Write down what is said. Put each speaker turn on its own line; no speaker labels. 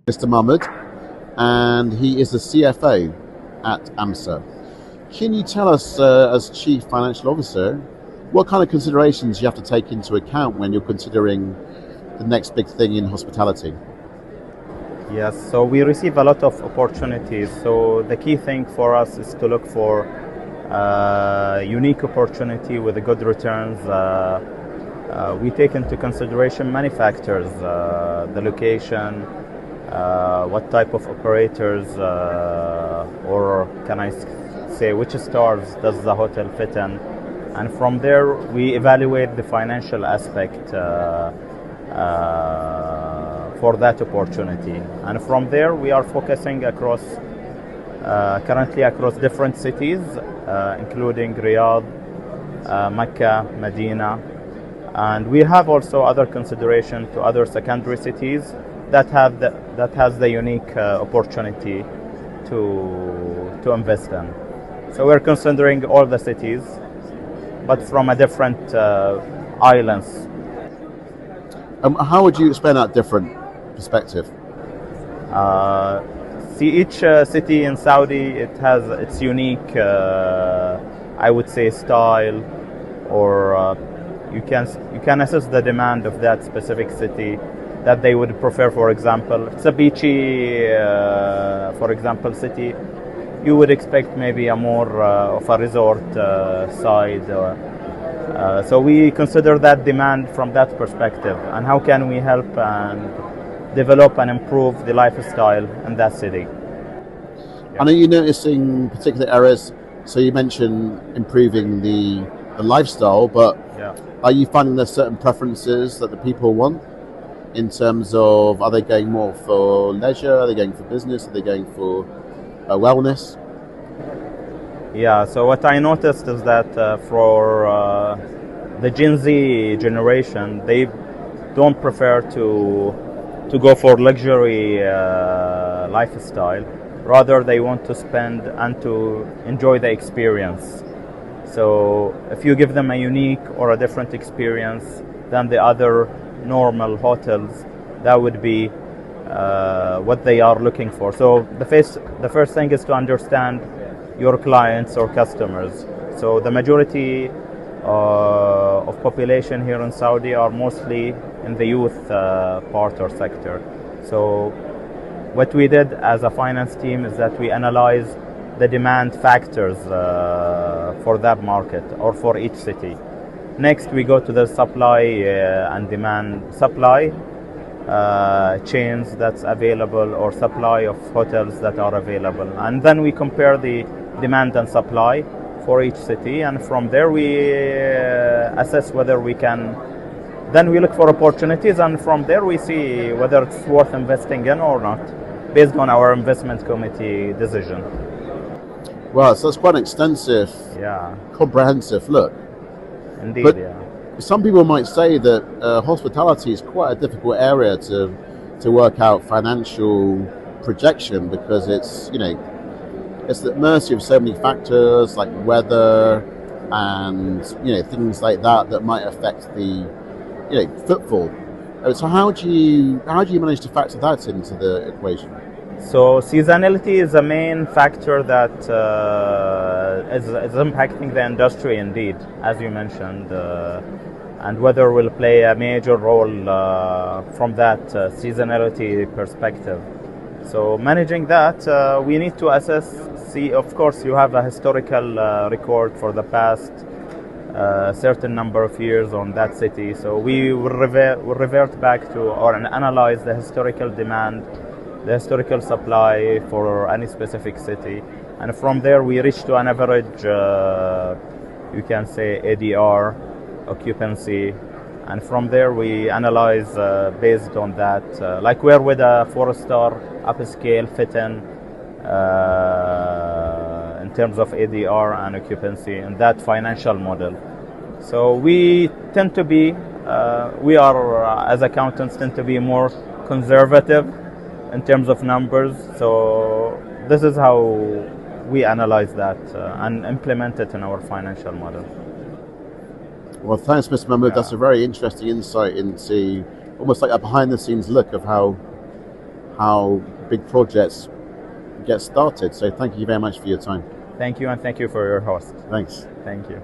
Mr. Mahmood, and he is the CFO at Amsa. Can you tell us, as Chief Financial Officer, what kind of considerations you have to take into account when you're considering the next big thing in hospitality?
Yes, so we receive a lot of opportunities. So the key thing for us is to look for unique opportunity with good returns. We take into consideration many factors: the location, what type of operators, or can I say which stars does the hotel fit in, and from there we evaluate the financial aspect for that opportunity, and from there we are focusing across currently across different cities, including Riyadh, Mecca, Medina, and we have also other consideration to other secondary cities that has the unique opportunity to invest in. So we're considering all the cities, but from a different islands.
How would you explain that different perspective?
See, each city in Saudi, it has its unique, I would say, style, or you can assess the demand of that specific city that they would prefer. For example, it's a beachy, for example, city. You would expect maybe a more of a resort side. So we consider that demand from that perspective, and how can we help and develop and improve the lifestyle in that city.
And are you noticing particular areas? So you mentioned improving the lifestyle, but are you finding there's certain preferences that the people want in terms of, are they going more for leisure, are they going for business, are they going for wellness?
Yeah, so what I noticed is that for the Gen Z generation, they don't prefer to go for luxury lifestyle. Rather, they want to spend and to enjoy the experience. So if you give them a unique or a different experience than the other normal hotels, that would be what they are looking for. So the first thing is to understand your clients or customers. So the majority of population here in Saudi are mostly in the youth part or sector. So what we did as a finance team is that we analyzed the demand factors for that market or for each city. Next, we go to the supply and demand supply chains that's available, or supply of hotels that are available, and then we compare the demand and supply for each city, and from there we assess whether we can. Then we look for opportunities, and from there we see whether it's worth investing in or not, based on our investment committee decision.
Wow, so that's quite an extensive, comprehensive look.
Indeed,
but some people might say that hospitality is quite a difficult area to work out financial projection, because it's at the mercy of so many factors like weather and things like that might affect the footfall. So how do you manage to factor that into the equation?
So seasonality is a main factor that is impacting the industry, indeed, as you mentioned, and weather will play a major role from that seasonality perspective. So managing that, we need to assess. See, of course, you have a historical record for the past certain number of years on that city. So we will revert back to or analyze the historical demand, the historical supply for any specific city, and from there we reach to an average, you can say ADR, occupancy, and from there we analyze based on that, like we're with a 4-star upscale fit-in terms of ADR and occupancy in that financial model. So we tend to be, we are as accountants tend to be more conservative in terms of numbers. So this is how we analyze that and implement it in our financial model.
Well, thanks, Mr. Mahmood. That's a very interesting insight into almost like a behind-the-scenes look of how how big projects get started. So thank you very much for your time.
Thank you, and thank you for your host.
Thanks.
Thank you.